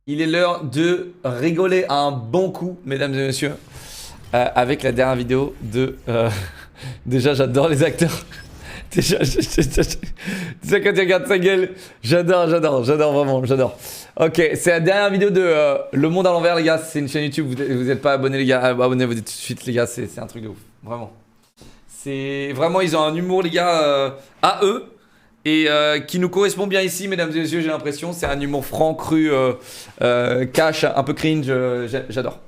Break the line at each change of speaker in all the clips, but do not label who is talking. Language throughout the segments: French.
Il est l'heure de rigoler à un bon coup, mesdames et messieurs, avec la dernière vidéo de... Déjà, j'adore les acteurs. Déjà, quand tu regardes sa gueule, j'adore vraiment, j'adore. Ok, c'est la dernière vidéo de Le Monde à l'envers, les gars. C'est une chaîne YouTube, vous n'êtes pas abonnés, les gars. Abonnez-vous tout de suite, les gars, c'est un truc de ouf, vraiment. C'est vraiment, ils ont un humour, les gars, à eux. Et qui nous correspond bien ici, mesdames et messieurs, j'ai l'impression. C'est un humour franc, cru, cash, un peu cringe. J'adore.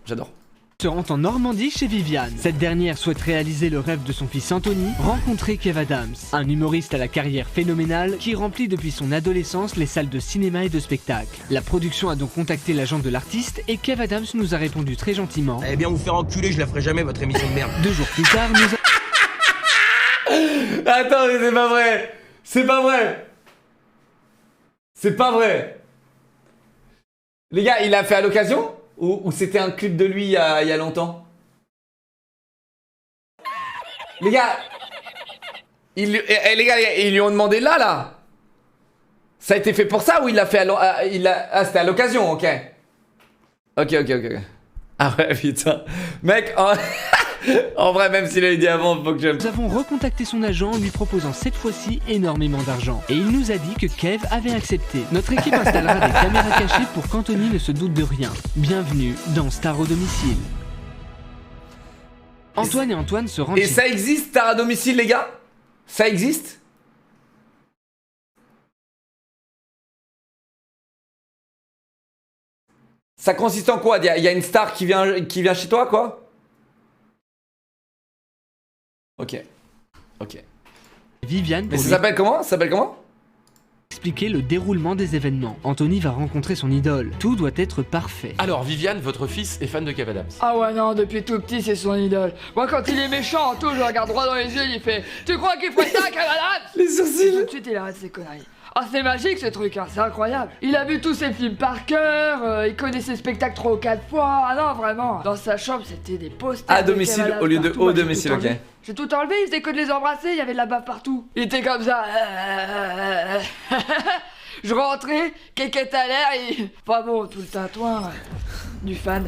Se rend en Normandie chez Viviane. Cette dernière souhaite réaliser le rêve de son fils Anthony, rencontrer Kev Adams, un humoriste à la carrière phénoménale qui remplit depuis son adolescence les salles de cinéma et de spectacle. La production a donc contacté l'agent de l'artiste et Kev Adams nous a répondu très gentiment.
Eh bien vous faire enculer, je la ferai jamais votre émission de merde.
2 jours plus tard, nous
Attends, mais c'est pas vrai. C'est pas vrai. C'est pas vrai. Les gars, il l'a fait à l'occasion ou c'était un clip de lui il y a longtemps? Les gars, les gars, ils lui ont demandé là. Ça a été fait pour ça ou il l'a fait ah, c'était à l'occasion, ok. Ok. Ah ouais, putain. Mec, en vrai, même s'il a dit avant, faut que j'aime.
Nous avons recontacté son agent en lui proposant cette fois-ci énormément d'argent. Et il nous a dit que Kev avait accepté. Notre équipe installera des caméras cachées pour qu'Anthony ne se doute de rien. Bienvenue dans Star au domicile. Antoine et Antoine se rendent
Et ça existe, Star à domicile, les gars? Ça existe? Ça consiste en quoi? Il y a une star qui vient chez toi, quoi? Ok.
Viviane pour
Mais ça
lui
s'appelle comment?
expliquer le déroulement des événements. Anthony va rencontrer son idole. Tout doit être parfait.
Alors, Viviane, votre fils est fan de Kev Adams.
Ah ouais non, depuis tout petit c'est son idole. Moi quand il est méchant, tout, je le regarde droit dans les yeux, il fait « Tu crois qu'il ferait ça, Kev Adams ?»
Les
Et tout
sourcils.
de suite il arrête ses conneries. Ah c'est magique ce truc, hein, c'est incroyable. Il a vu tous ses films par cœur, il connaît ses spectacles 3 ou 4 fois. Ah non vraiment, dans sa chambre c'était des posters
À
de
domicile
Kev Adams
au lieu de
partout.
au
Moi, j'ai
domicile,
tout
ok.
enlevé. J'ai tout enlevé, il faisait que de les embrasser, il y avait de la bave partout. Il était comme ça. Je rentrais, kékette à l'air et... Enfin bon, tout le tintouin du fan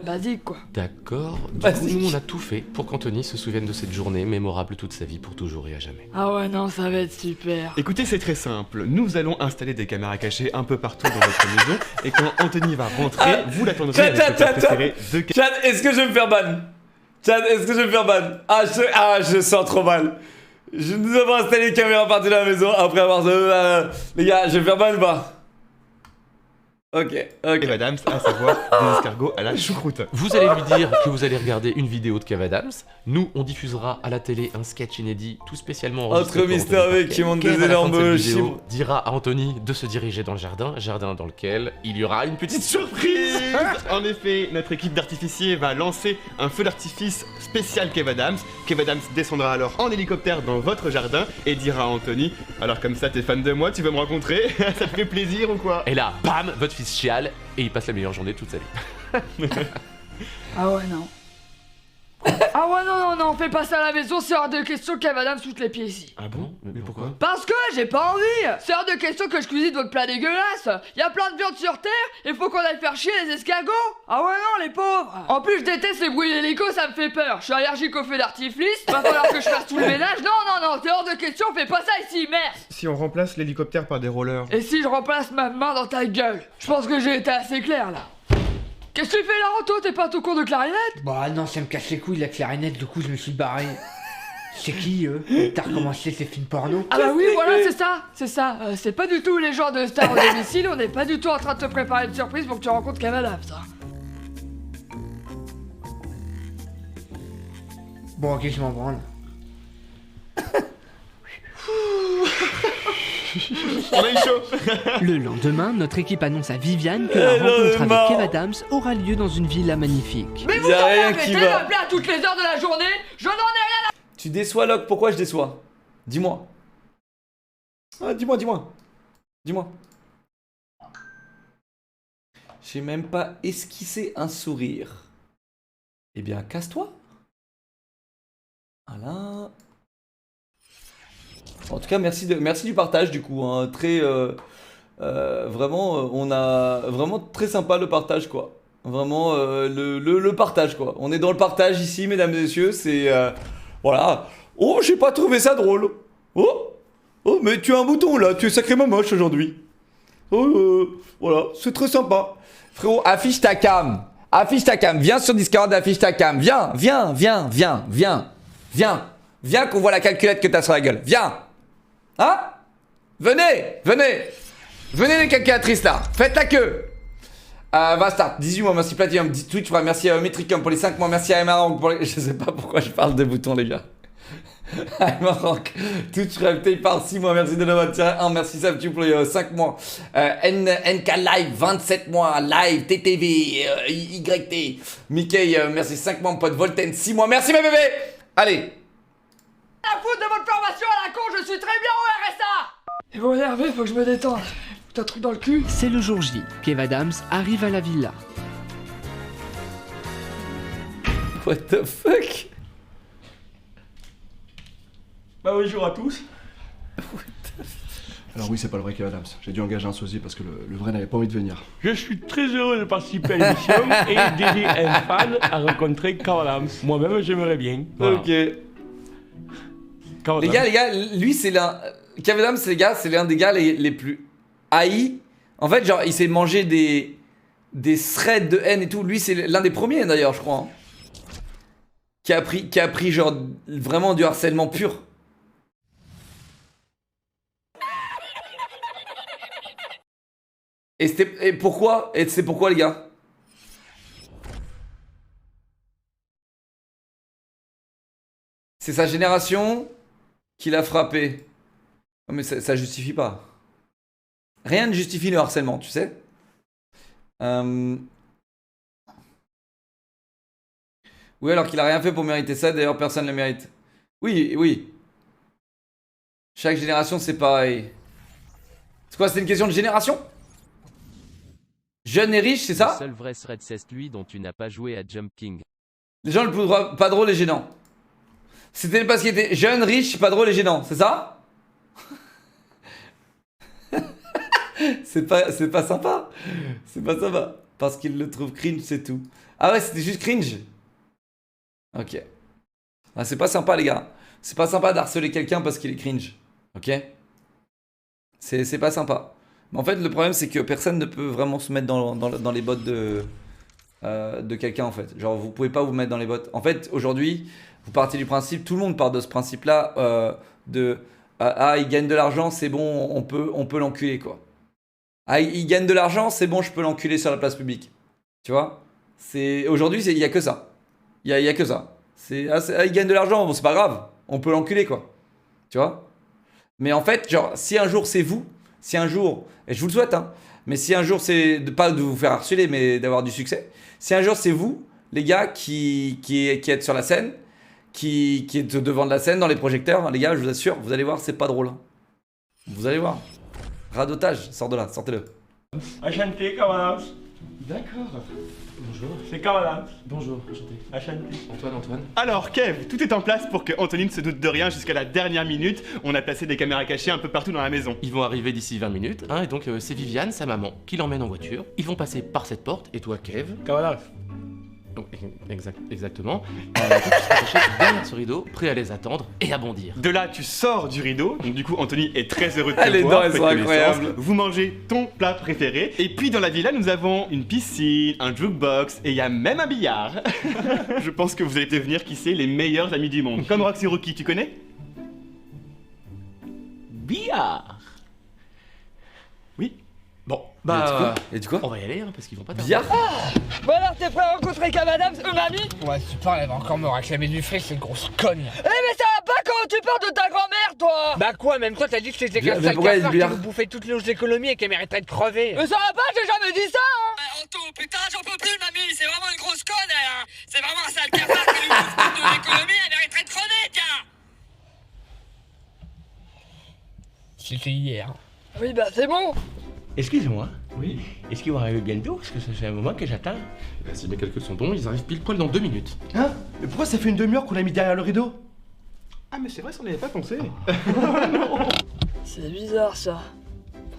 basique quoi.
D'accord. Du coup,
Basique.
nous, on a tout fait pour qu'Anthony se souvienne de cette journée mémorable toute sa vie, pour toujours et à jamais.
Ah ouais non, ça va être super.
Écoutez, c'est très simple. Nous allons installer des caméras cachées un peu partout dans votre maison. Et quand Anthony va rentrer, vous l'attendrez avec votre
Attends.
préféré de
Chad, est-ce que je vais me faire ban? Je sens trop mal. Nous avons installé les caméras partout dans la maison après avoir... les gars, je vais me faire ban ou pas? Ok.
Kev Adams, à savoir des escargots à la choucroute.
Vous allez lui dire que vous allez regarder une vidéo de Kev Adams. Nous, on diffusera à la télé un sketch inédit, tout spécialement enregistré
Entre
pour
Mister
Anthony
V
Parker.
qui monte
Kev,
des
à la fin de
énormes
cette vidéo,
chiffres.
dira à Anthony de se diriger dans le jardin dans lequel il y aura une petite
Surprise. En effet, notre équipe d'artificiers va lancer un feu d'artifice spécial Kev Adams. Kev Adams descendra alors en hélicoptère dans votre jardin et dira à Anthony: alors comme ça t'es fan de moi, tu veux me rencontrer? Ça te fait plaisir ou quoi?
Et là, bam, votre fils chiale et il passe la meilleure journée de toute sa vie.
Ah ouais non. Ah ouais non, fais pas ça à la maison, c'est hors de question Kev Adams foute les pieds ici.
Ah bon? Mais pourquoi?
Parce que j'ai pas envie. C'est hors de question que je cuisine votre plat dégueulasse. Y a plein de viande sur terre, il faut qu'on aille faire chier les escargots. Ah ouais non les pauvres. En plus je déteste les bruits d'hélico, ça me fait peur. Je suis allergique au feu d'artifice, va falloir que je fasse tout le ménage. Non, c'est hors de question, fais pas ça ici, merde.
Si on remplace l'hélicoptère par des rollers.
Et si je remplace ma main dans ta gueule? Je pense que j'ai été assez clair là. Qu'est-ce que tu fais là, Anto? T'es pas tout court de clarinette?
Bah non, ça me casse les couilles la clarinette, du coup je me suis barré. C'est qui eux? T'as recommencé ces films porno?
Ah bah oui, voilà, c'est ça. C'est pas du tout les gens de Star au domicile, on n'est pas du tout en train de te préparer une surprise pour que tu rencontres Kev Adams, ça.
Bon ok, je m'en branle.
On a eu chaud.
Le lendemain, notre équipe annonce à Viviane que la rencontre avec Kev Adams aura lieu dans une villa magnifique.
Mais vous
Y a
savez
rien qui
arrêter
va.
d'appeler à toutes les heures de la journée? Je n'en ai rien à...
Tu déçois Locke, pourquoi je déçois? Dis-moi. Ah, dis-moi. J'ai même pas esquissé un sourire. Eh bien, casse-toi. Voilà. En tout cas, merci du partage du coup. Hein. Vraiment, on a vraiment très sympa le partage quoi. Vraiment le partage quoi. On est dans le partage ici, mesdames et messieurs. C'est voilà. Oh, j'ai pas trouvé ça drôle. Oh, mais tu as un bouton là. Tu es sacrément moche aujourd'hui. Oh, voilà, c'est très sympa. Frérot, affiche ta cam. Affiche ta cam. Viens sur Discord, affiche ta cam. Viens qu'on voit la calculette que t'as sur la gueule. Viens. Hein? Venez les calculatrices là. Faites la queue. Va start, 18 mois, merci Platinum, Twitch, merci à Metricum pour les 5 mois, merci à Emarang pour les... Je sais pas pourquoi je parle de boutons les gars. Emarang, Twitch, il parle 6 mois, merci de la 1, merci Sabtu pour les 5 mois. NK Live, 27 mois, Live, TTV, YT, Mickey, merci 5 mois, mon pote Volten, 6 mois, merci mes bébés. Allez.
La faute de votre formation à la con, je suis très bien au RSA. Et bon, Hervé, faut que je me détende. T'as un truc dans le cul?
C'est le jour J. Kev Adams arrive à la villa.
What the fuck?
Bah bonjour à tous.
Alors oui, c'est pas le vrai Kev Adams. J'ai dû engager un sosie parce que le vrai n'avait pas envie de venir.
Je suis très heureux de participer à l'émission et d'aider un fan à rencontrer Kev Adams. Moi-même, j'aimerais bien. Voilà.
Ok. Les gars, lui c'est l'un... Kev Adams, les gars, c'est l'un des gars les plus haïs. En fait, genre, il s'est mangé des threads de haine et tout. Lui, c'est l'un des premiers d'ailleurs, je crois. Hein. Qui a pris genre vraiment du harcèlement pur. Et pourquoi? Et c'est pourquoi les gars? C'est sa génération qui l'a frappé. Non mais ça justifie pas. Rien ne justifie le harcèlement, tu sais. Oui, alors qu'il a rien fait pour mériter ça, d'ailleurs personne ne le mérite. Oui. Chaque génération c'est pareil. C'est quoi, c'est une question de génération? Jeune et riche, c'est ça?
Le seul vrai thread c'est lui dont tu n'as pas joué à Jump King.
Les gens le plus pas drôle et gênant. C'était parce qu'il était jeune, riche, pas drôle et gênant, c'est ça? C'est pas sympa. C'est pas sympa. Parce qu'il le trouve cringe, c'est tout. Ah ouais, c'était juste cringe. Ok. Ah, c'est pas sympa, les gars. C'est pas sympa d'harceler quelqu'un parce qu'il est cringe. Ok? C'est pas sympa. Mais en fait, le problème, c'est que personne ne peut vraiment se mettre dans les bottes de quelqu'un, en fait. Genre, vous pouvez pas vous mettre dans les bottes. En fait, aujourd'hui, vous partez du principe, tout le monde part de ce principe-là il gagne de l'argent, c'est bon, on peut l'enculer, quoi. Ah, il gagne de l'argent, c'est bon, je peux l'enculer sur la place publique. Tu vois? Aujourd'hui, il y a que ça. Il y a que ça. Il gagne de l'argent, bon, c'est pas grave, on peut l'enculer, quoi. Tu vois? Mais en fait, genre, si un jour c'est vous, si un jour, et je vous le souhaite, hein, mais si un jour c'est pas de vous faire harceler, mais d'avoir du succès, si un jour c'est vous, les gars, qui êtes sur la scène, qui êtes devant de la scène, dans les projecteurs, les gars, je vous assure, vous allez voir, c'est pas drôle. Vous allez voir. Radotage, sort de là, sortez-le.
Enchanté, Kev Adams.
D'accord. Bonjour.
C'est Kev Adams.
Bonjour, enchanté.
Enchanté.
Antoine.
Alors Kev, tout est en place pour que Anthony ne se doute de rien jusqu'à la dernière minute. On a placé des caméras cachées un peu partout dans la maison.
Ils vont arriver d'ici 20 minutes, hein, et donc c'est Viviane, sa maman, qui l'emmène en voiture. Ils vont passer par cette porte, et toi, Kev.
Kev Adams.
Donc, exactement. Donc, tu seras caché derrière ce rideau, prêt à les attendre et à bondir.
De là, tu sors du rideau. Donc du coup, Anthony est très heureux de te
Les
voir.
dents, elles
faites
sont
connaissance.
incroyables.
Vous mangez ton plat préféré. Et puis dans la villa, nous avons une piscine, un jukebox et il y a même un billard. Je pense que vous allez devenir, qui sait, les meilleurs amis du monde. Comme Roxy Rookie, tu connais?
Billard.
Oui.
Bon,
Et du quoi?
on va y aller, hein, parce qu'ils vont pas tarder.
Billard?
Bon alors, t'es prêt à rencontrer Kev Adams, mamie?
Ouais, tu parles, elle va encore me réclamer du fric, cette grosse conne.
Eh mais ça va pas quand tu parles de ta grand-mère, toi?
Bah quoi, même toi t'as dit que c'était
Mais
qu'un sale
pourquoi elle
cafard
dit
qui
bien
vous bouffait toutes nos économies et qu'elle mériterait de crever.
Mais ça va pas, j'ai jamais dit ça, hein!
Anto, putain, j'en peux plus, mamie, c'est vraiment une grosse conne, elle, hein. C'est vraiment un sale cafard qui lui bouffe toute de l'économie, elle mériterait de crever, tiens.
C'était hier.
Oui, bah c'est bon!
Excusez-moi.
Oui.
Est-ce qu'ils vont arriver bientôt? Parce que ça fait un moment que j'attends.
Si mes calculs sont bons, ils arrivent pile poil dans 2 minutes.
Hein? Mais pourquoi ça fait une demi-heure qu'on l'a mis derrière le rideau?
Ah mais c'est vrai, ça on n'y avait pas pensé.
C'est bizarre ça.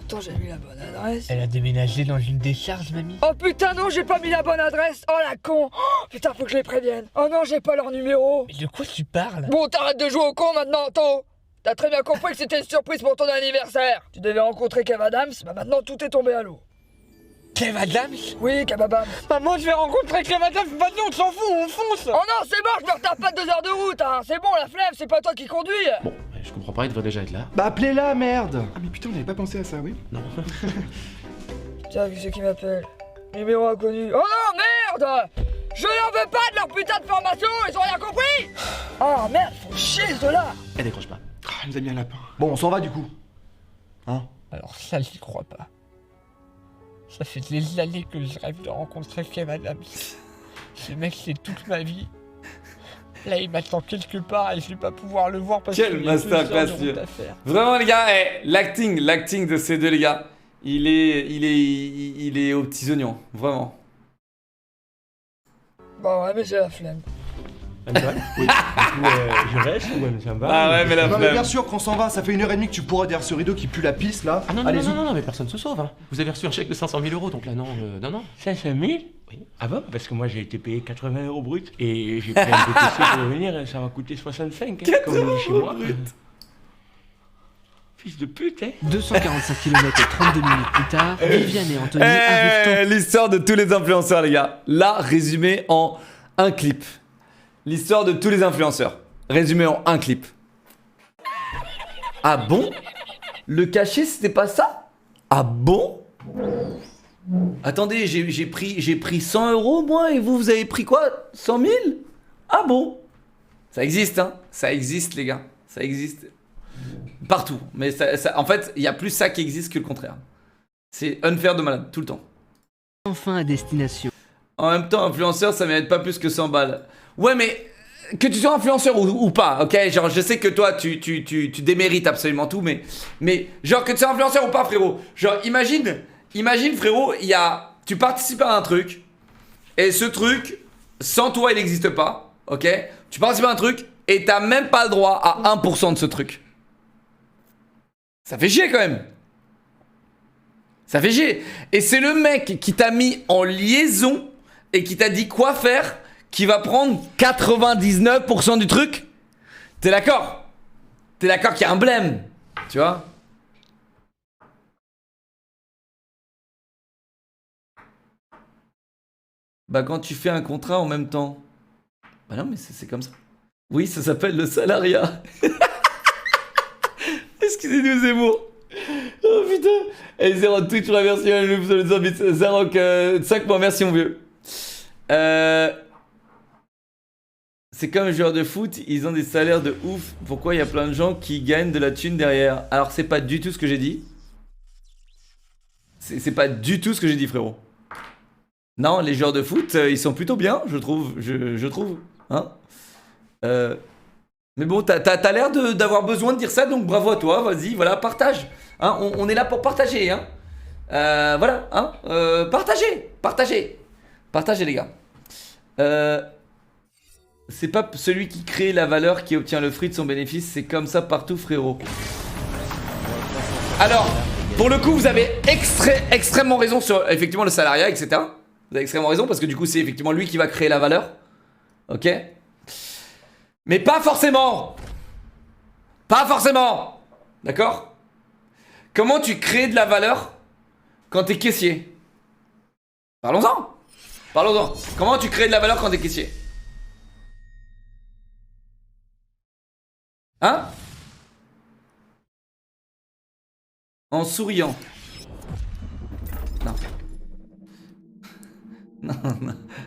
Pourtant j'ai mis la bonne adresse.
Elle a déménagé dans une décharge, mamie.
Oh putain non, j'ai pas mis la bonne adresse. Oh la con. Oh, putain, faut que je les prévienne. Oh non, j'ai pas leur numéro.
Mais de quoi tu parles?
Bon, t'arrêtes de jouer au con maintenant, To. T'as très bien compris que c'était une surprise pour ton anniversaire. Tu devais rencontrer Kev Adams, bah maintenant tout est tombé à l'eau.
Kev Adams?
Oui, Kev Adams.
Maman, je vais rencontrer Kev Adams, vas-y, on s'en fout, on fonce.
Oh non, c'est bon, je me retape pas 2 heures de route, hein. C'est bon, la flemme, c'est pas toi qui conduis.
Bon, je comprends pas, il devrait déjà être là.
Bah appelez-la, merde. Ah mais putain, on avait pas pensé à ça, oui.
Non.
Tiens, qui c'est qui m'appelle? Numéro inconnu. Oh non, merde. Je n'en veux pas de leur putain de formation, ils ont rien compris. Oh merde, faut chier ce là.
Elle décroche pas.
Ah, elle nous a mis un lapin.
Bon, on s'en va du coup. Hein?
Alors ça, j'y crois pas. Ça fait des années que je rêve de rencontrer Kev Adams. Ce mec, c'est toute ma vie. Là, il m'attend quelque part et je vais pas pouvoir le voir parce
Quel
qu'il y a 2 heures de
masterclass,
route à faire.
Vraiment les gars, l'acting de ces deux les gars, il est aux petits oignons, vraiment.
Bon ouais, mais j'ai la flemme.
Antoine? Oui. Du coup, je reste ou on s'en va?
Ah ouais, mais la
Non mais bien
flemme.
sûr qu'on s'en va, ça fait 1h30 que tu pourras derrière ce rideau qui pue la pisse là.
Ah non, non,
Allez-y.
non, mais personne se sauve, hein. Vous avez reçu un chèque de 500 000 euros, donc là, non, non.
500 000?
Oui.
Ah bon? Parce que moi j'ai été payé 80 € brut et j'ai pris un BTC pour venir, ça m'a coûté 65, hein, comme on dit chez moi. Fils de pute, hein?
245 km et 32 minutes plus tard, Viviane et Anthony arrivent
L'histoire de tous les influenceurs les gars. Là, résumé en un clip. L'histoire de tous les influenceurs. Résumé en un clip. Ah bon? Le cachet c'était pas ça? Ah bon? Attendez, j'ai pris 100 € moi et vous avez pris quoi? 100 000? Ah bon? Ça existe hein? Ça existe les gars. Ça existe. Partout. Mais en fait, il y a plus ça qui existe que le contraire. C'est unfair de malade, tout le temps.
enfin à destination.
En même temps, influenceur, ça mérite pas plus que 100 balles. Ouais, mais que tu sois influenceur ou pas, ok? Genre, je sais que toi, tu démérites absolument tout, mais genre, que tu sois influenceur ou pas, frérot. Genre, imagine, frérot, tu participes à un truc, et ce truc, sans toi, il n'existe pas, ok? Tu participes à un truc, et t'as même pas le droit à 1% de ce truc. Ça fait chier quand même. Ça fait chier. Et c'est le mec qui t'a mis en liaison et qui t'a dit quoi faire qui va prendre 99% du truc. T'es d'accord? T'es d'accord qu'il y a un blême, tu vois? Bah quand tu fais un contrat en même temps. Bah non mais c'est comme ça. Oui, ça s'appelle le salariat. Excusez-nous Zemmour. Oh putain. Et 0 Twitch pour la version 5 mois, merci mon vieux. C'est comme un joueur de foot, ils ont des salaires de ouf. Pourquoi il y a plein de gens qui gagnent de la thune derrière? Alors c'est pas du tout ce que j'ai dit. C'est pas du tout ce que j'ai dit frérot. Non, les joueurs de foot, ils sont plutôt bien, je trouve. Je trouve. Hein mais bon, t'as l'air d'avoir besoin de dire ça, donc bravo à toi, vas-y, voilà, partage. Hein, on est là pour partager, hein. Voilà, hein. Partagez les gars. C'est pas celui qui crée la valeur qui obtient le fruit de son bénéfice, c'est comme ça partout, frérot. Alors, pour le coup, vous avez extrêmement raison sur effectivement le salariat, etc. Vous avez extrêmement raison parce que du coup, c'est effectivement lui qui va créer la valeur. Ok? Mais pas forcément. Pas forcément. D'accord? Comment tu crées de la valeur quand t'es caissier? Parlons-en. Parlons-en. Comment tu crées de la valeur quand t'es caissier? Hein? En souriant. Non.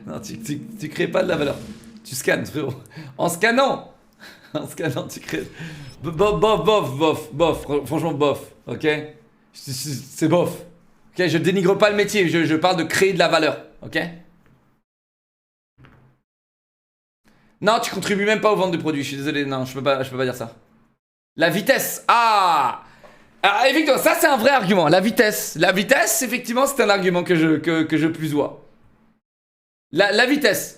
Non, tu crées pas de la valeur. Tu scannes, frérot. En scannant, tu crées. Bof. Franchement, bof. Ok? C'est bof. Ok? Je dénigre pas le métier. Je parle de créer de la valeur. Ok? Non, tu contribues même pas aux ventes de produits. Je suis désolé. Non, je peux pas dire ça. La vitesse. Ah! Alors, effectivement, ça c'est un vrai argument. La vitesse, effectivement, c'est un argument que je plus vois. La vitesse.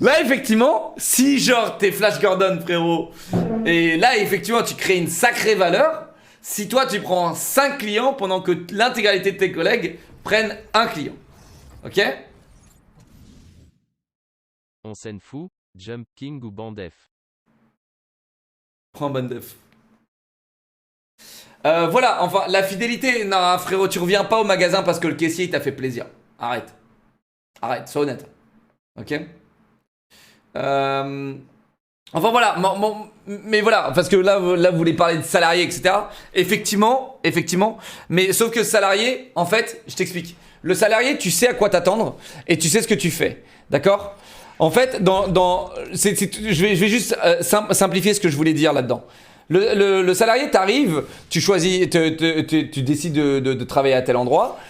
Là, effectivement, si genre t'es Flash Gordon, frérot, et là, effectivement, tu crées une sacrée valeur, si toi tu prends 5 clients pendant que l'intégralité de tes collègues prennent un client. Ok?
On s'en fout, Jump King ou Bandef.
Prends Bandef. Voilà, enfin, la fidélité, non, frérot, tu reviens pas au magasin parce que le caissier il t'a fait plaisir. Arrête. Arrête, sois honnête. Ok? Enfin voilà, mais voilà, parce que là vous voulez parler de salariés, etc. Effectivement, mais sauf que salarié, en fait, je t'explique. Le salarié, tu sais à quoi t'attendre et tu sais ce que tu fais, d'accord? En fait, je vais juste simplifier ce que je voulais dire là-dedans. Le salarié, t'arrives, tu choisis, tu décides de travailler à tel endroit.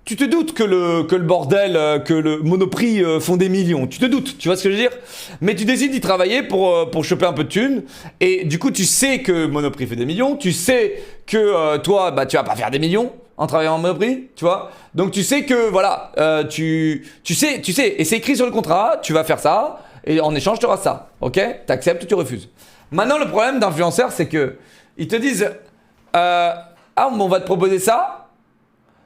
Tu te doutes que le bordel, que le Monoprix font des millions. Tu te doutes, tu vois ce que je veux dire? Mais tu décides d'y travailler pour choper un peu de thunes. Et du coup, tu sais que Monoprix fait des millions. Tu sais que toi, bah, tu vas pas faire des millions en travaillant en Monoprix, tu vois? Donc tu sais que, voilà, tu sais, et c'est écrit sur le contrat, tu vas faire ça, et en échange, tu auras ça. Ok? T'acceptes ou tu refuses. Maintenant, le problème d'influenceurs, c'est que ils te disent, ah, on va te proposer ça.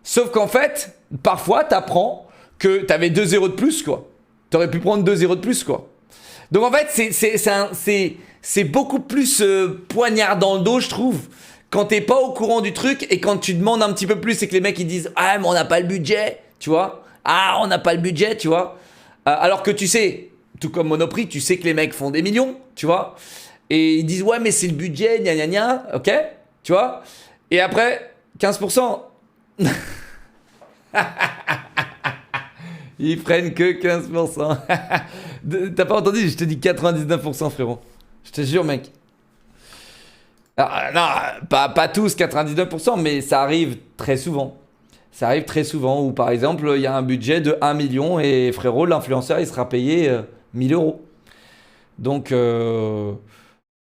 Sauf qu'en fait, parfois, t'apprends que t'avais 2 zéros de plus, quoi. T'aurais pu prendre 2 zéros de plus, quoi. Donc en fait, c'est beaucoup plus poignard dans le dos, je trouve, quand t'es pas au courant du truc et quand tu demandes un petit peu plus et que les mecs ils disent ah mais on n'a pas le budget, tu vois. Ah on n'a pas le budget, tu vois. Alors que tu sais, tout comme Monoprix, tu sais que les mecs font des millions, tu vois. Et ils disent ouais mais c'est le budget, gna gna gna, ok, tu vois. Et après 15%. Ils prennent que 15%. T'as pas entendu? Je te dis 99%, frérot. Je te jure, mec. Alors, non, pas tous 99%, mais ça arrive très souvent. Ça arrive très souvent où, par exemple, il y a un budget de 1 million et frérot, l'influenceur, il sera payé 1000 euros. Donc,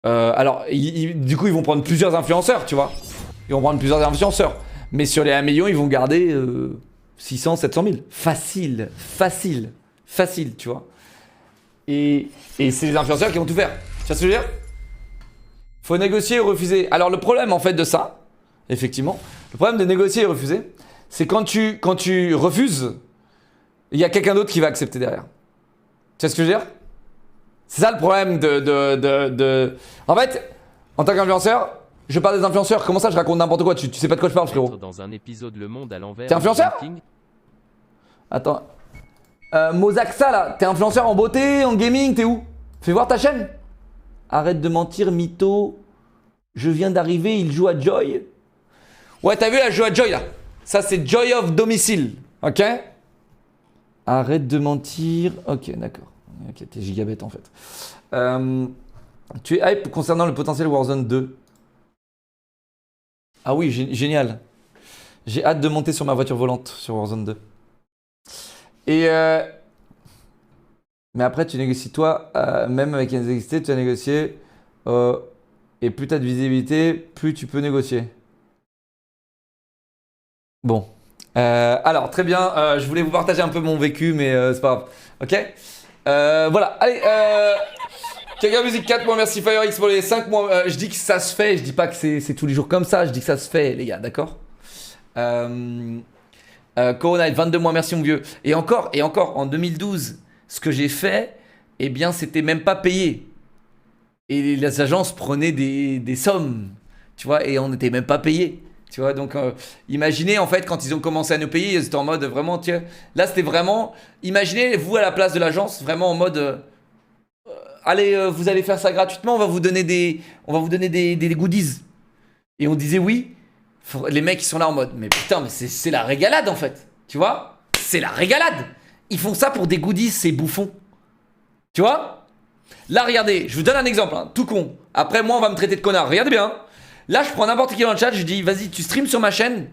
alors, du coup, ils vont prendre plusieurs influenceurs, tu vois. Ils vont prendre plusieurs influenceurs. Mais sur les 1 million, ils vont garder 600, 700 000. Facile, tu vois. Et c'est les influenceurs qui vont tout faire. Tu vois ce que je veux dire? Faut négocier ou refuser. Alors le problème en fait de ça, effectivement, le problème de négocier et refuser, c'est quand tu refuses, il y a quelqu'un d'autre qui va accepter derrière. Tu vois ce que je veux dire? C'est ça le problème En fait, en tant qu'influenceur, je parle des influenceurs, comment ça je raconte n'importe quoi, tu sais pas de quoi je parle, frérot.
Dans un épisode Le Monde à l'envers.
T'es influenceur? Attends. Mozaxa là, t'es influenceur en beauté, en gaming, t'es où? Fais voir ta chaîne. Arrête de mentir, mytho. Je viens d'arriver, il joue à Joy. Ouais, t'as vu là, je joue à Joy là. Ça c'est Joy of Domicile, ok? Arrête de mentir. Ok, d'accord. Ok, t'es gigabête en fait. Tu es hype concernant le potentiel Warzone 2? Ah oui, génial. J'ai hâte de monter sur ma voiture volante sur Warzone 2. Et mais après tu négocies toi, même avec une existée, tu as négocié. Et plus tu as de visibilité, plus tu peux négocier. Bon. Alors très bien, je voulais vous partager un peu mon vécu, mais c'est pas grave. Ok. Voilà, allez. Kaga Music 4 mois, merci FireX pour les 5 mois. Je dis que ça se fait, je dis pas que c'est tous les jours comme ça, je dis que ça se fait, les gars, d'accord? Corona 22 mois, merci mon vieux. Et encore, en 2012, ce que j'ai fait, eh bien, c'était même pas payé. Et les agences prenaient des sommes, tu vois, et on n'était même pas payé. Tu vois, donc imaginez en fait quand ils ont commencé à nous payer, ils étaient en mode vraiment, tiens, là c'était vraiment, imaginez vous à la place de l'agence, vraiment en mode, allez, vous allez faire ça gratuitement, on va vous donner des goodies. Et on disait oui. Les mecs ils sont là en mode, mais putain, mais c'est la régalade en fait, tu vois, c'est la régalade. Ils font ça pour des goodies, ces bouffons. Tu vois? Là regardez, je vous donne un exemple, hein, tout con. Après moi on va me traiter de connard, regardez bien. Là je prends n'importe qui dans le chat, je dis vas-y tu stream sur ma chaîne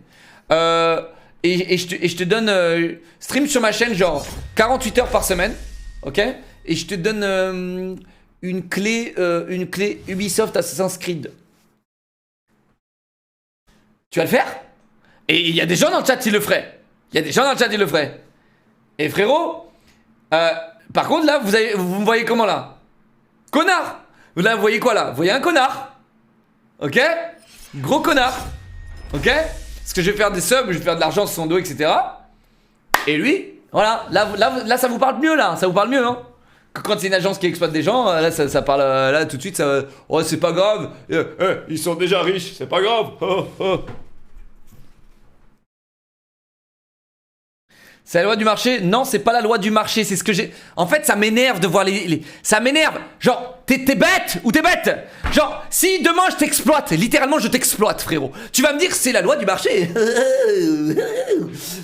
et je te donne stream sur ma chaîne genre 48 heures par semaine, ok? Et je te donne une clé Ubisoft Assassin's Creed. Tu vas le faire? Et il y a des gens dans le chat qui le feraient. Et frérot, Par contre, là, vous me voyez comment là? Connard! Là, vous voyez quoi là? Vous voyez un connard? Ok? Gros connard. Ok? Parce que je vais faire des subs, je vais faire de l'argent sur son dos, etc. Et lui, voilà, là ça vous parle mieux là, ça vous parle mieux, hein? Que quand c'est une agence qui exploite des gens, là ça parle, là tout de suite, ça, oh c'est pas grave, ils sont déjà riches, c'est pas grave. Oh, oh. C'est la loi du marché? Non, c'est pas la loi du marché, c'est ce que j'ai... En fait, ça m'énerve de voir les... Ça m'énerve. Genre, t'es bête ou t'es bête? Genre, si demain je t'exploite, littéralement je t'exploite, frérot. Tu vas me dire c'est la loi du marché. Tu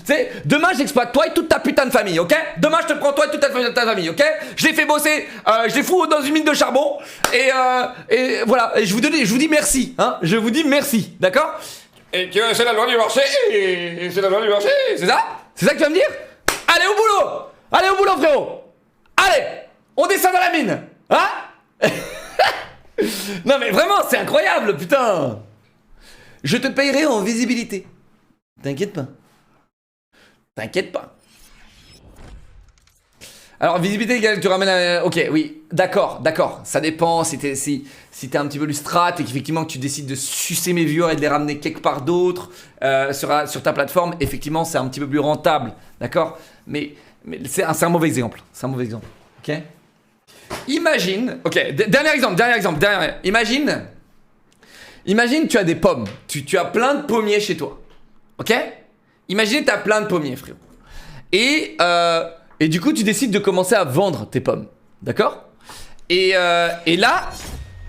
sais, demain j'exploite toi et toute ta putain de famille, ok? Demain je te prends toi et toute ta famille, ok? Je les fais bosser, je les fous dans une mine de charbon. Et voilà, et je vous dis merci, hein? Je vous dis merci, d'accord? Et c'est la loi du marché, c'est la loi du marché, c'est ça? C'est ça que tu vas me dire? Allez au boulot! Allez au boulot, frérot! Allez! On descend dans la mine! Hein? Non mais vraiment, c'est incroyable, putain! Je te payerai en visibilité. T'inquiète pas. T'inquiète pas. Alors, visibilité égale, tu ramènes à... Ok, oui, d'accord. Ça dépend si t'es un petit peu lustrat et qu'effectivement que tu décides de sucer mes viewers et de les ramener quelque part d'autre sur ta plateforme, effectivement, c'est un petit peu plus rentable, d'accord? Mais c'est un mauvais exemple. C'est un mauvais exemple, ok? Imagine... Ok, dernier exemple. Imagine tu as des pommes. Tu as plein de pommiers chez toi, ok? Imagine tu as plein de pommiers, frérot. Et du coup, tu décides de commencer à vendre tes pommes. D'accord? Et là,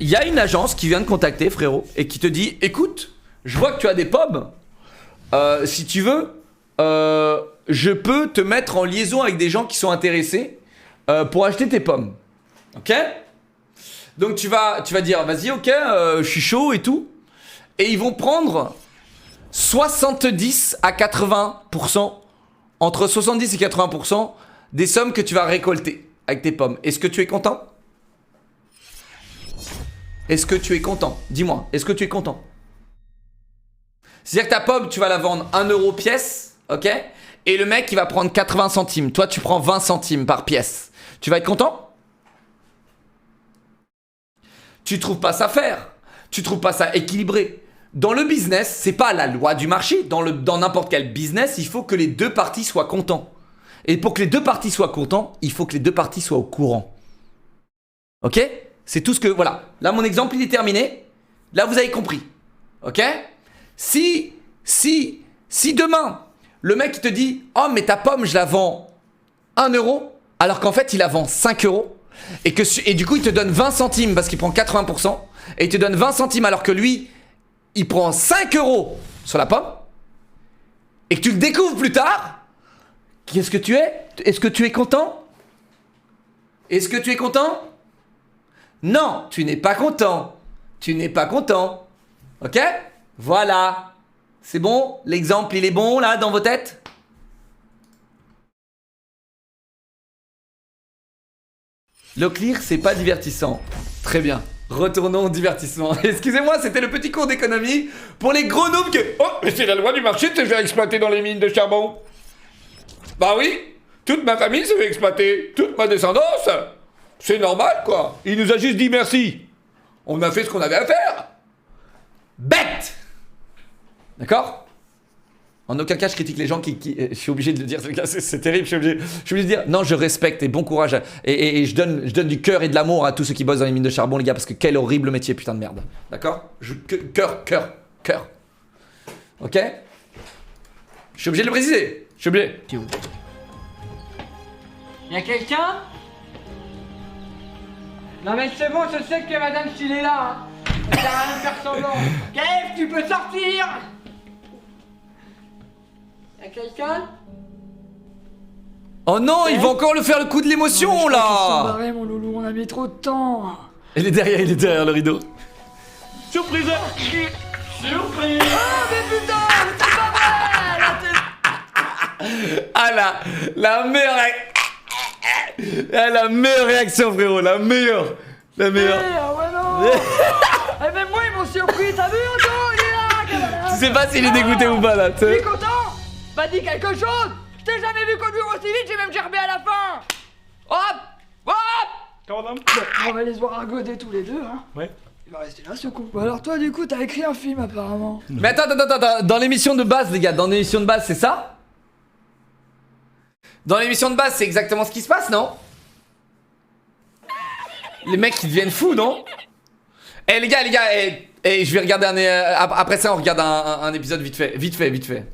il y a une agence qui vient de contacter, frérot, et qui te dit, écoute, je vois que tu as des pommes. Si tu veux, je peux te mettre en liaison avec des gens qui sont intéressés pour acheter tes pommes. Ok? Donc tu vas dire, vas-y, ok, je suis chaud et tout. Et ils vont prendre 70 à 80%, entre 70 et 80%, des sommes que tu vas récolter avec tes pommes. Est-ce que tu es content? Est-ce que tu es content? Dis-moi, est-ce que tu es content? C'est-à-dire que ta pomme, tu vas la vendre 1 euro pièce, ok? Et le mec, il va prendre 80 centimes. Toi, tu prends 20 centimes par pièce. Tu vas être content? Tu trouves pas ça fair? Tu trouves pas ça équilibré? Dans le business, c'est pas la loi du marché. Dans n'importe quel business, il faut que les deux parties soient contents. Et pour que les deux parties soient contents, il faut que les deux parties soient au courant. Ok? C'est tout ce que... Voilà. Là, mon exemple, il est terminé. Là, vous avez compris. Ok? Si demain, le mec, il te dit « Oh, mais ta pomme, je la vends 1 euro », alors qu'en fait, il la vend 5 euros. Et du coup, il te donne 20 centimes parce qu'il prend 80%. Et il te donne 20 centimes alors que lui, il prend 5 euros sur la pomme. Et que tu le découvres plus tard. Qu'est-ce que tu es? Est-ce que tu es content? Est-ce que tu es content? Non, tu n'es pas content. Tu n'es pas content. Ok? Voilà. C'est bon? L'exemple, il est bon là dans vos têtes? L'eau clear, c'est pas divertissant. Très bien. Retournons au divertissement. Excusez-moi, c'était le petit cours d'économie pour les gros noobs que... Oh, mais c'est la loi du marché de se faire exploiter dans les mines de charbon. Bah oui, toute ma famille se fait exploiter, toute ma descendance. C'est normal, quoi. Il nous a juste dit merci. On a fait ce qu'on avait à faire. Bête. D'accord? En aucun cas, je critique les gens qui je suis obligé de le dire, c'est terrible, je suis obligé de dire, non, je respecte et bon courage. Et je donne du cœur et de l'amour à tous ceux qui bossent dans les mines de charbon, les gars, parce que quel horrible métier, putain de merde. D'accord? Cœur. Ok? Je suis obligé de le préciser. Je suis obligé.
Y'a quelqu'un? Non mais c'est bon, je sais que madame s'il est là, hein. T'as rien à faire semblant. Kev, tu peux sortir? Y'a quelqu'un?
Oh non, il va encore le faire le coup de l'émotion là.
Ils sont barrés, mon loulou, on a mis trop de temps.
Il est derrière le rideau.
Surprise! Surprise!
Oh mais putain, c'est pas vrai là,
Ah la meilleure la meilleure réaction, frérot, la meilleure.
Ah ouais non. Eh même moi ils m'ont surpris, t'as vu Anto? Il est là.
Tu sais pas s'il est dégoûté ou pas là, tu
Tu es
sais.
content? Bah dis quelque chose. Je t'ai jamais vu conduire aussi vite, j'ai même gerbé à la fin. Hop,
Kev Adams.
On va aller se voir argoter tous les deux, hein.
Ouais.
Il va rester là, ce con. Bon, alors toi, du coup, t'as écrit un film, apparemment.
Mais attends, dans l'émission de base, les gars, dans l'émission de base, c'est ça? Dans l'émission de base, c'est exactement ce qui se passe, non? Les mecs, ils deviennent fous, non? Eh, les gars, je vais regarder après ça, on regarde un épisode vite fait. Vite fait.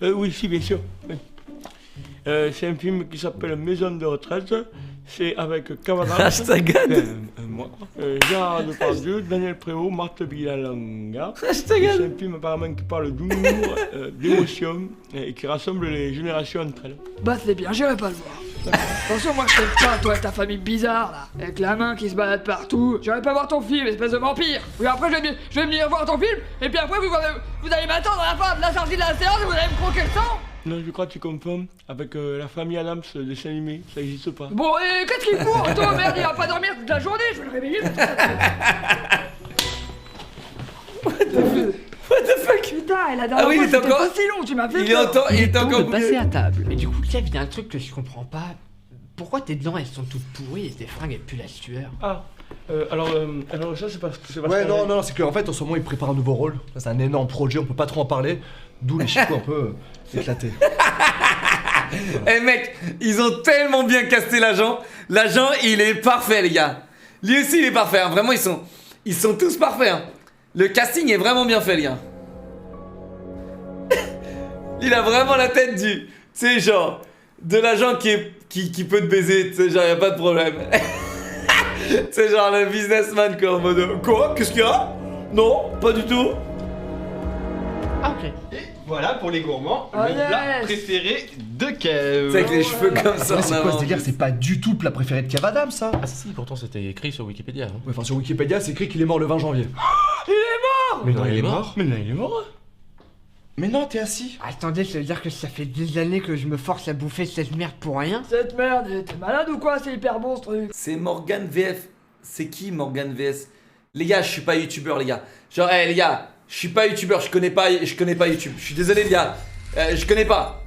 Oui, si, bien sûr. Oui. C'est un film qui s'appelle Maison de retraite. C'est avec Kev Adams.
Hashtag
moi. Gérard Depardieu, Daniel Prévost, Marthe Villalonga.
Hashtag
C'est un film apparemment qui parle d'humour, d'émotion et qui rassemble les générations entre elles.
Bah, c'est bien, j'irai pas le voir. Attention, moi, je t'aime pas, toi et ta famille bizarre, là. Avec la main qui se balade partout. J'irai pas voir ton film, espèce de vampire. Oui, après, je vais venir voir ton film. Et puis après, vous allez m'attendre à la fin de la sortie de la séance et vous allez me croquer le sang.
Non, je crois que tu confonds avec la famille Adams, dessin animé, ça n'existe pas.
Bon, et qu'est-ce qu'il fout? Toi, merde, il va pas dormir toute la journée, je vais le réveiller.
What the fuck?
Putain, et la
Ah
dernière
oui,
fois,
il est
c'était
encore...
pas si long, tu m'as fait
Il
peur.
est
Temps
encore
de passer à table. Mais du coup, Kev, il y a un truc que je comprends pas. Pourquoi tes dents, elles sont toutes pourries et tes fringues, elles puent la sueur?
Ah, alors ça c'est parce que...
Ouais, non, c'est qu'en fait, en ce moment, il prépare un nouveau rôle. C'est un énorme projet, on peut pas trop en parler. D'où les chicots un peu éclatés.
Eh mec, ils ont tellement bien casté l'agent. L'agent, il est parfait, les gars. Lui aussi, il est parfait. Hein. Vraiment, ils sont tous parfaits. Hein. Le casting est vraiment bien fait, les gars. Il a vraiment la tête du... Tu sais, genre... De l'agent qui peut te baiser. Tu sais, genre, y a pas de problème. C'est genre le businessman, quoi, en mode... Quoi? Qu'est-ce qu'il y a? Non, pas du tout.
Ah, ok.
Et voilà pour les gourmands,
Oh,
le plat
yes.
préféré de Kev.
C'est avec les cheveux comme ça.
Ouais, c'est
en
quoi
avant.
ce délire? C'est pas du tout le plat préféré de Kev Adams, ça?
Ah si, pourtant c'était écrit sur Wikipédia. Hein.
Ouais, enfin, sur Wikipédia, c'est écrit qu'il est mort le 20 janvier.
Mais non, il est mort. Mais non, il est mort.
Mais non, t'es assis.
Attendez, ça veut dire que ça fait des années que je me force à bouffer cette merde pour rien?
Cette merde, t'es malade ou quoi? C'est hyper bon, ce truc.
C'est Morgan VF. C'est qui Morgan VS? Les gars, je suis pas youtubeur, les gars. Genre, les gars, je suis pas youtubeur, je connais pas YouTube. Je suis désolé, les gars. Je connais pas,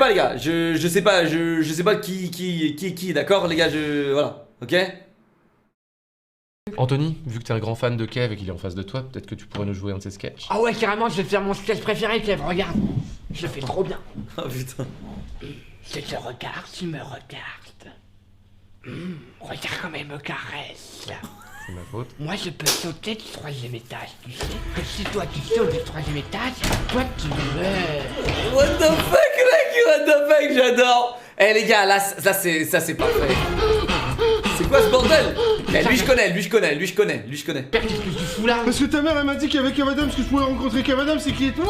les gars. Je sais pas, je sais pas qui, d'accord, les gars, voilà, ok?
Anthony, vu que t'es un grand fan de Kev et qu'il est en face de toi, peut-être que tu pourrais nous jouer un de ses sketchs.
Ah ouais, carrément, je vais te faire mon sketch préféré, Kev, regarde. Je le fais trop bien.
Oh putain.
Je te regarde, tu me regardes. Regarde comme elle me caresse.
C'est ma faute.
Moi, je peux sauter du 3e étage, tu sais. Que si toi, tu sautes du 3e étage, toi, tu meurs.
What the fuck, mec? What the fuck, j'adore. Eh les gars, là c'est parfait. C'est quoi ce bordel? Eh, lui je connais.
Père, qu'est-ce que tu fous là?
Parce que ta mère elle m'a dit qu'avec Kev Adams que je pouvais rencontrer Kev Adams et qu'il était...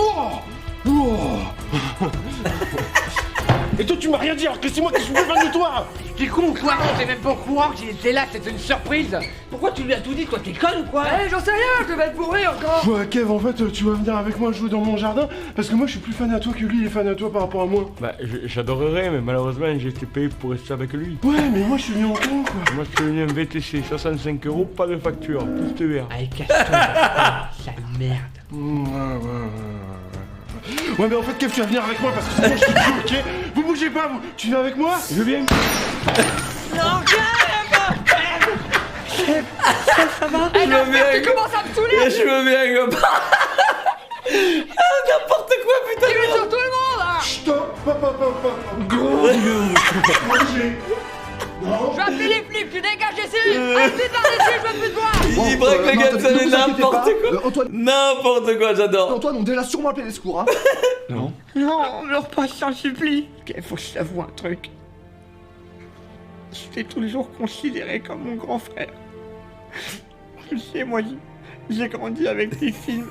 Et toi tu m'as rien dit alors que c'est moi qui suis plus fan de toi.
T'es con ou quoi? T'es même pas au courant qu'il était là, c'était une surprise. Pourquoi tu lui as tout dit, toi? T'es conne ou quoi?
Eh, j'en sais rien, je vais être bourré encore.
Ouais Kev, en fait tu vas venir avec moi jouer dans mon jardin parce que moi je suis plus fan à toi que lui il est fan à toi par rapport à moi.
Bah j'adorerais mais malheureusement j'ai été payé pour rester avec lui.
Ouais mais moi je suis venu en con quoi.
Moi je suis venu en VTC, 65 €, pas de facture, plus TVR.
Allez, casse-toi, sale merde.
Ouais mais en fait Kev tu vas venir avec moi parce que sinon je te dis ok. Vous bougez pas vous. Tu viens avec moi?
Je viens.
Non, Kev,
Ça va?
Eh, non, tu commences à me saouler.
Je veux bien, copain. Ah, n'importe quoi, putain.
Tu es sur tout le monde, là.
Stop. Gros.
Je vais appeler les flics, tu dégages d'ici. Allez, vite par dessus, je veux plus te voir.
Il braque le gars, ça fait n'importe quoi.
Antoine,
N'importe quoi, j'adore.
Antoine, on déjà sûrement appelé les secours, hein.
Non, meurs pas, je t'en supplie. Kev, faut que je t'avoue un truc. Je t'ai toujours considéré comme mon grand frère. Tu sais, moi, j'ai grandi avec des films,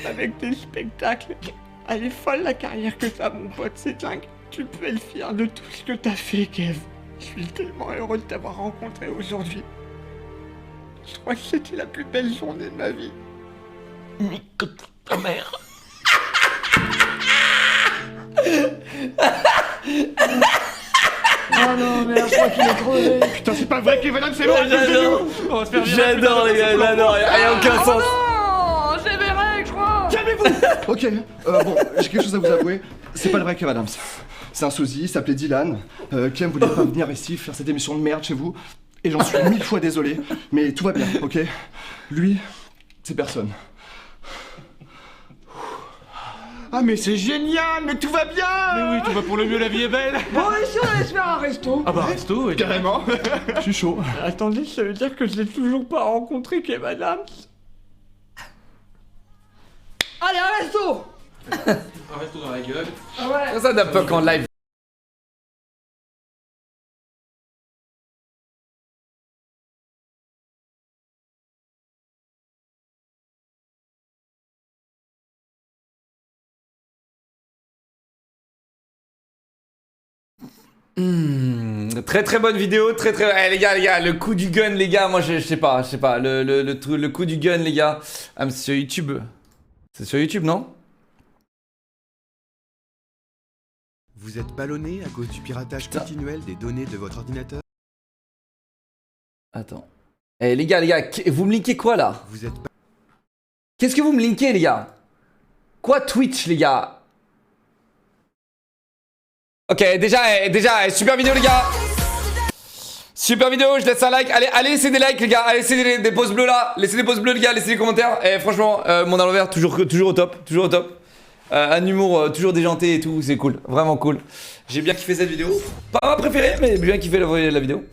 avec des spectacles. Elle est folle la carrière que t'as, mon pote, c'est dingue. Tu peux être fier de tout ce que t'as fait, Kev. Je suis tellement heureux de t'avoir rencontré aujourd'hui. Je crois que c'était la plus belle journée de ma vie.
Nique ta mère.
Oh non, merde, je crois qu'il est crevé.
Putain c'est pas vrai Kev Adams c'est mort.
J'adore. J'adore, les gars, j'adore. Il y a aucun sens.
Oh
Ok, bon, j'ai quelque chose à vous avouer. C'est pas le vrai Kev Adams. C'est un sosie, il s'appelait Dylan. Kev voulait pas venir ici faire cette émission de merde chez vous. Et j'en suis 1000 fois désolé. Mais tout va bien, ok? Lui, c'est personne.
Ah mais c'est génial, mais tout va bien.
Mais oui, tout va pour le mieux, la vie est belle.
Bon, et si on allait se faire un resto?
Ah bah, resto, oui.
Carrément.
Je suis chaud.
Attendez, ça veut dire que je l'ai toujours pas rencontré, Kev Adams?
Allez, un resto!
Un resto dans la gueule.
Ah ouais.
Ça d'un peu en live. Très très bonne vidéo, très très... Eh les gars, le coup du gun les gars, moi je sais pas, le coup du gun les gars. Ah mais c'est sur YouTube. C'est sur YouTube non?
Vous êtes ballonné à cause du piratage continuel des données de votre ordinateur?
Attends. Eh les gars, vous me linkez quoi là?
Vous êtes
Qu'est-ce que vous me linkez les gars? Quoi Twitch les gars? Ok, déjà, super vidéo les gars. Super vidéo, je laisse un like. Allez laissez des likes les gars, allez laissez des pouces bleus là. Laissez des pouces bleus les gars, laissez des commentaires. Et franchement, mon à l'envers, toujours au top, un humour toujours déjanté et tout, c'est cool, vraiment cool. J'ai bien kiffé cette vidéo. Pas ma préférée, mais bien kiffé la vidéo.